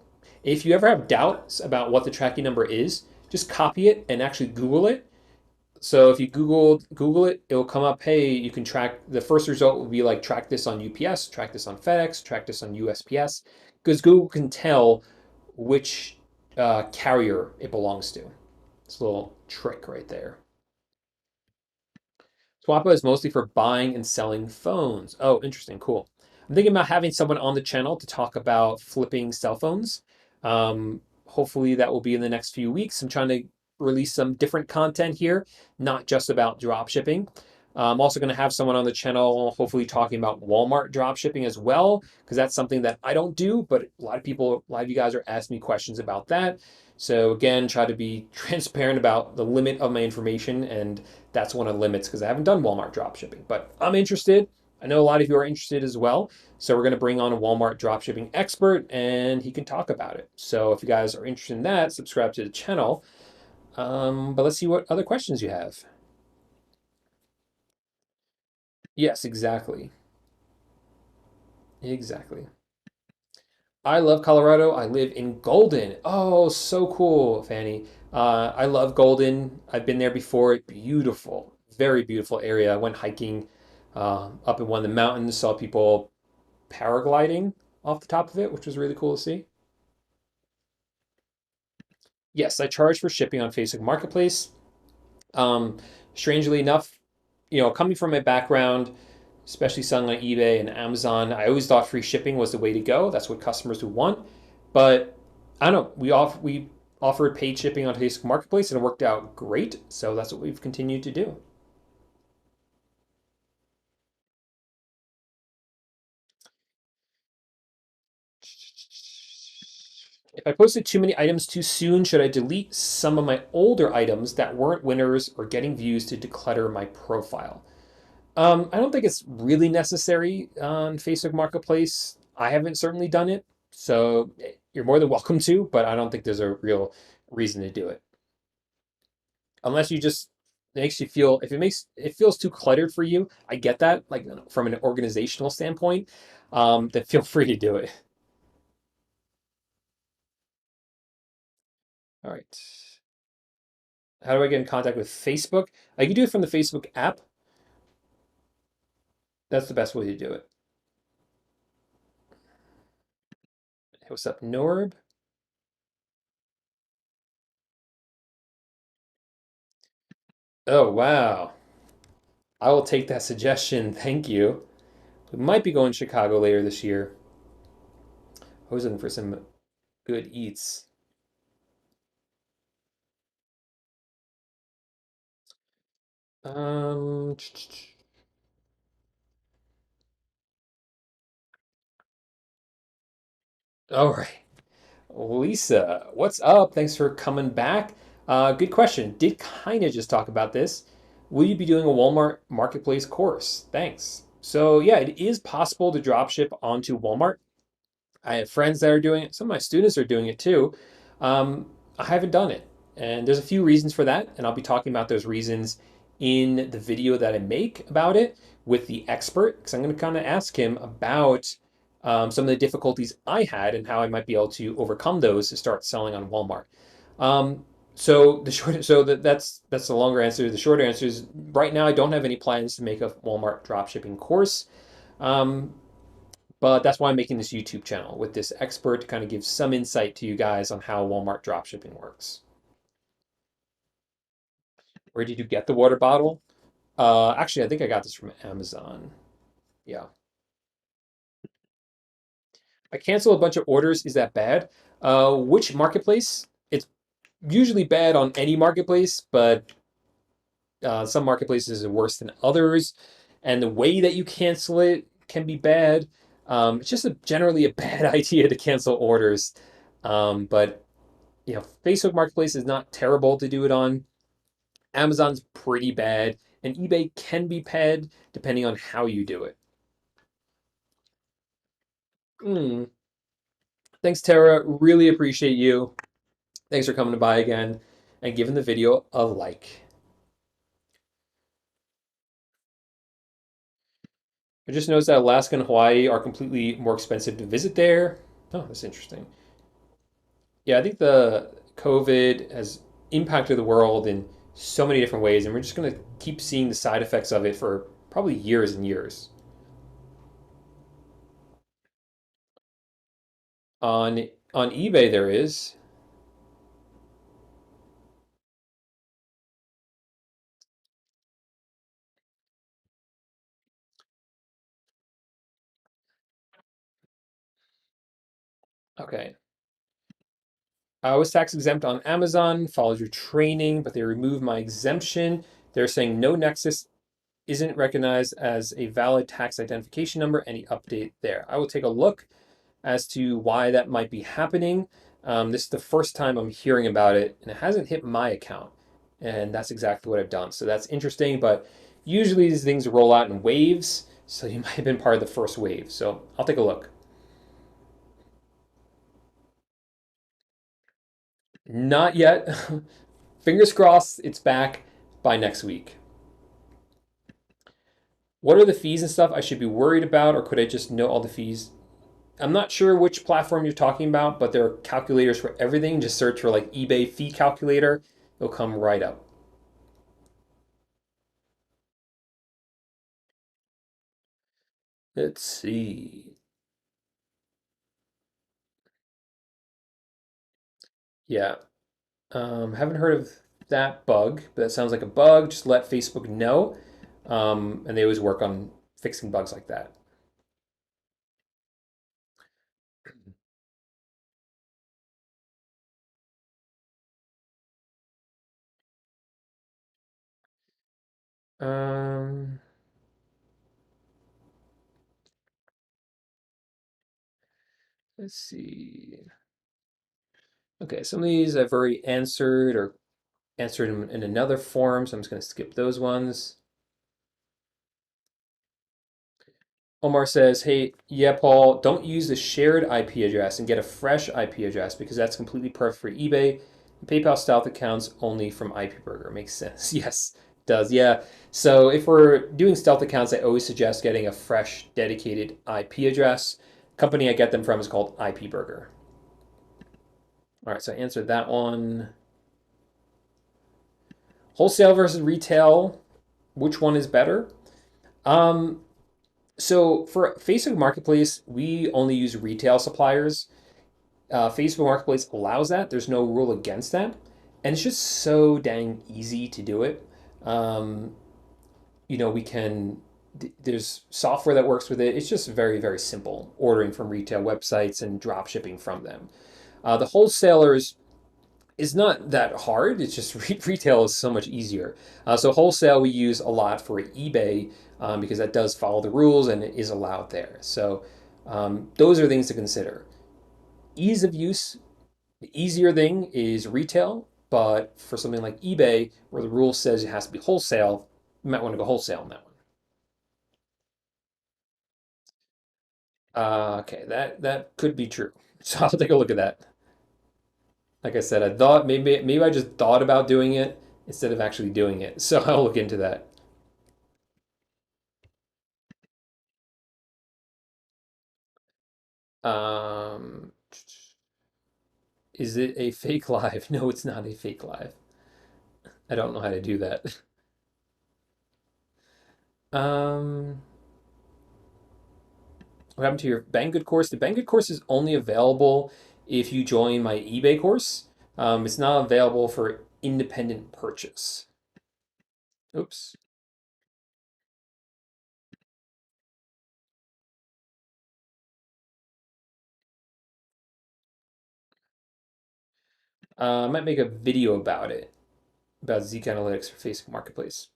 If you ever have doubts about what the tracking number is, just copy it and actually Google it. So if you Google it, it will come up. Hey, you can track. The first result will be like track this on UPS, track this on FedEx, track this on USPS, because Google can tell which carrier it belongs to. It's a little trick right there. Swappa is mostly for buying and selling phones. Oh, interesting. Cool. I'm thinking about having someone on the channel to talk about flipping cell phones. Hopefully, that will be in the next few weeks. I'm trying to release some different content here, not just about drop shipping. I'm also going to have someone on the channel, hopefully, talking about Walmart drop shipping as well, because that's something that I don't do, but a lot of you guys are asking me questions about that. So, again, try to be transparent about the limit of my information, and that's one of the limits because I haven't done Walmart drop shipping, but I'm interested. I know a lot of you are interested as well. So we're going to bring on a Walmart dropshipping expert and he can talk about it. So if you guys are interested in that, subscribe to the channel. But let's see what other questions you have. Yes, exactly. Exactly. I love Colorado. I live in Golden. Oh, so cool, Fanny. I love Golden. I've been there before. Beautiful, very beautiful area. I went hiking up in one of the mountains, saw people paragliding off the top of it, which was really cool to see. Yes, I charge for shipping on Facebook Marketplace. Um, Strangely enough, coming from my background, especially selling on eBay and Amazon, I always thought free shipping was the way to go. That's what customers would want. But I don't know. We offered paid shipping on Facebook Marketplace and it worked out great. So that's what we've continued to do. If I posted too many items too soon, should I delete some of my older items that weren't winners or getting views to declutter my profile? I don't think it's really necessary on Facebook Marketplace. I haven't certainly done it, so you're more than welcome to, but I don't think there's a real reason to do it. Unless you just makes you feel if it feels too cluttered for you, I get that, like from an organizational standpoint, then feel free to do it. All right. How do I get in contact with Facebook? I can do it from the Facebook app. That's the best way to do it. Hey, what's up, Norb? Oh, wow. I will take that suggestion. Thank you. We might be going to Chicago later this year. I was looking for some good eats. Um, all right. Lisa, what's up? Thanks for coming back. Good question. Did kind of just talk about this. Will you be doing a Walmart Marketplace course? Thanks. So, yeah, it is possible to drop ship onto Walmart. I have friends that are doing it. Some of my students are doing it too. I haven't done it. And there's a few reasons for that. And I'll be talking about those reasons in the video that I make about it with the expert, because I'm going to kind of ask him about some of the difficulties I had and how I might be able to overcome those to start selling on Walmart. That's the longer answer. The shorter answer is right now I don't have any plans to make a Walmart dropshipping course. Um, but that's why I'm making this YouTube channel with this expert to kind of give some insight to you guys on how Walmart dropshipping works. Where did you get the water bottle? Actually, I think I got this from Amazon. Yeah. I cancel a bunch of orders. Is that bad? Which marketplace? It's usually bad on any marketplace, but some marketplaces are worse than others. And the way that you cancel it can be bad. It's just generally a bad idea to cancel orders. But Facebook Marketplace is not terrible to do it on. Amazon's pretty bad, and eBay can be bad depending on how you do it. Hmm. Thanks, Tara. Really appreciate you. Thanks for coming by again and giving the video a like. I just noticed that Alaska and Hawaii are completely more expensive to visit there. Oh, that's interesting. Yeah, I think the COVID has impacted the world in so many different ways, and we're just going to keep seeing the side effects of it for probably years and years. On on eBay, there is. Okay. I was tax exempt on Amazon, followed your training, but they removed my exemption. They're saying no nexus isn't recognized as a valid tax identification number. Any update there? I will take a look as to why that might be happening. This is the first time I'm hearing about it, and it hasn't hit my account. And that's exactly what I've done. So that's interesting, but usually these things roll out in waves. So you might have been part of the first wave. So I'll take a look. Not yet. Fingers crossed it's back by next week. What are the fees and stuff I should be worried about, or could I just know all the fees? I'm not sure which platform you're talking about, but there are calculators for everything. Just search for like eBay fee calculator. It'll come right up. Let's see. Yeah. Haven't heard of that bug, but that sounds like a bug. Just let Facebook know. And they always work on fixing bugs like that. Um, let's see. Okay, some of these I've already answered or answered in another form, so I'm just going to skip those ones. Omar says, hey, yeah, Paul, don't use the shared IP address and get a fresh IP address because that's completely perfect for eBay. PayPal stealth accounts only from IP Burger. Makes sense. Yes, it does. Yeah. So if we're doing stealth accounts, I always suggest getting a fresh, dedicated IP address. Company I get them from is called IP Burger. All right, so I answered that one. Wholesale versus retail, which one is better? Um, so for Facebook Marketplace, we only use retail suppliers. Facebook Marketplace allows that. There's no rule against that, and it's just so dang easy to do it. Um, we can. There's software that works with it. It's just very, very simple ordering from retail websites and drop shipping from them. The wholesalers is not that hard. It's just retail is so much easier. So wholesale we use a lot for eBay because that does follow the rules and it is allowed there. So those are things to consider. Ease of use. The easier thing is retail, but for something like eBay, where the rule says it has to be wholesale, you might want to go wholesale on that one. Okay, that could be true. So I'll take a look at that. Like I said, I thought maybe I just thought about doing it instead of actually doing it. So I'll look into that. Um, is it a fake live? No, it's not a fake live. I don't know how to do that. Um, what happened to your Banggood course? The Banggood course is only available if you join my eBay course. It's not available for independent purchase. Oops. I might make a video about it, about Zeke Analytics for Facebook Marketplace.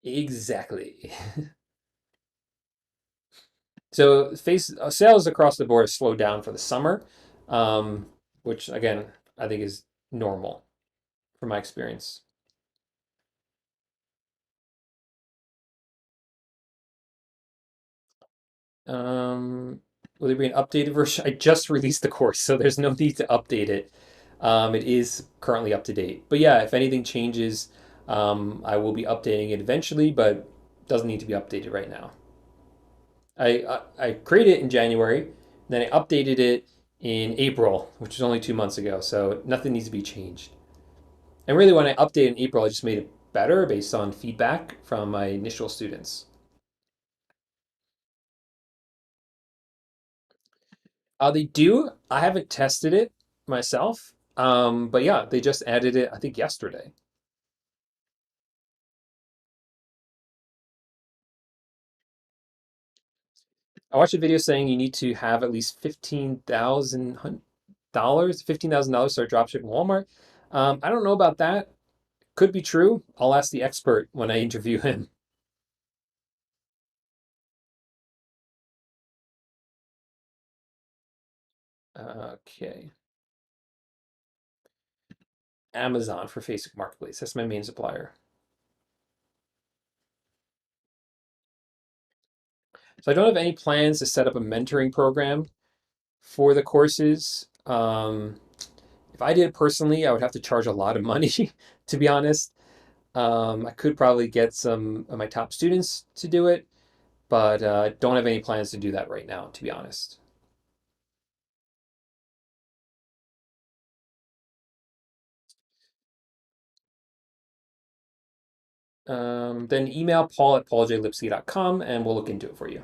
Exactly. So face sales across the board slowed down for the summer, um, which again I think is normal from my experience. Um, will there be an updated version? I just released the course, so there's no need to update it. It is currently up to date. But yeah, if anything changes, I will be updating it eventually, but doesn't need to be updated right now. I created it in January, then I updated it in April, which was only 2 months ago, so nothing needs to be changed. And really, when I updated in April, I just made it better based on feedback from my initial students. They do. I haven't tested it myself, but yeah, they just added it, I think, yesterday. I watched a video saying you need to have at least $15,000 to start dropshipping Walmart. I don't know about that. Could be true. I'll ask the expert when I interview him. Okay. Amazon for Facebook Marketplace. That's my main supplier. So I don't have any plans to set up a mentoring program for the courses. If I did it personally, I would have to charge a lot of money, to be honest. I could probably get some of my top students to do it, but don't have any plans to do that right now, to be honest. Then email Paul at pauljlipsky.com and we'll look into it for you.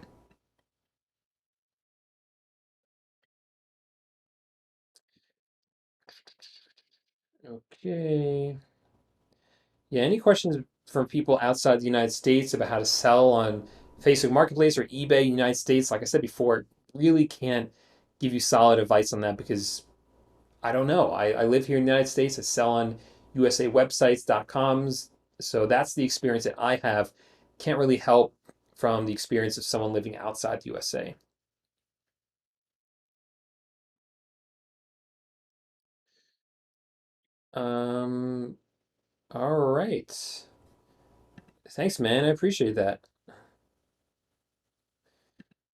Okay. Yeah, any questions from people outside the United States about how to sell on Facebook Marketplace or eBay United States? Like I said before, really can't give you solid advice on that because I don't know. I live here in the United States. I sell on USA websites.coms. So that's the experience that I have. Can't really help from the experience of someone living outside the USA. Um, all right. Thanks, man. I appreciate that.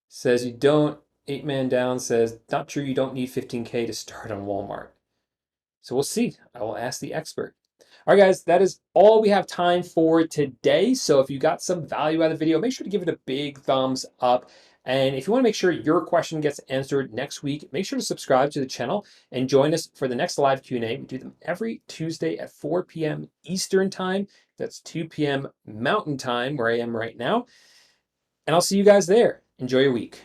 Says you don't, 8 Man Down says, not true, you don't need 15K to start on Walmart. So we'll see. I will ask the expert. All right, guys, that is all we have time for today. So if you got some value out of the video, make sure to give it a big thumbs up. And if you want to make sure your question gets answered next week, make sure to subscribe to the channel and join us for the next live Q&A. We do them every Tuesday at 4 p.m. Eastern Time. That's 2 p.m. Mountain Time, where I am right now. And I'll see you guys there. Enjoy your week.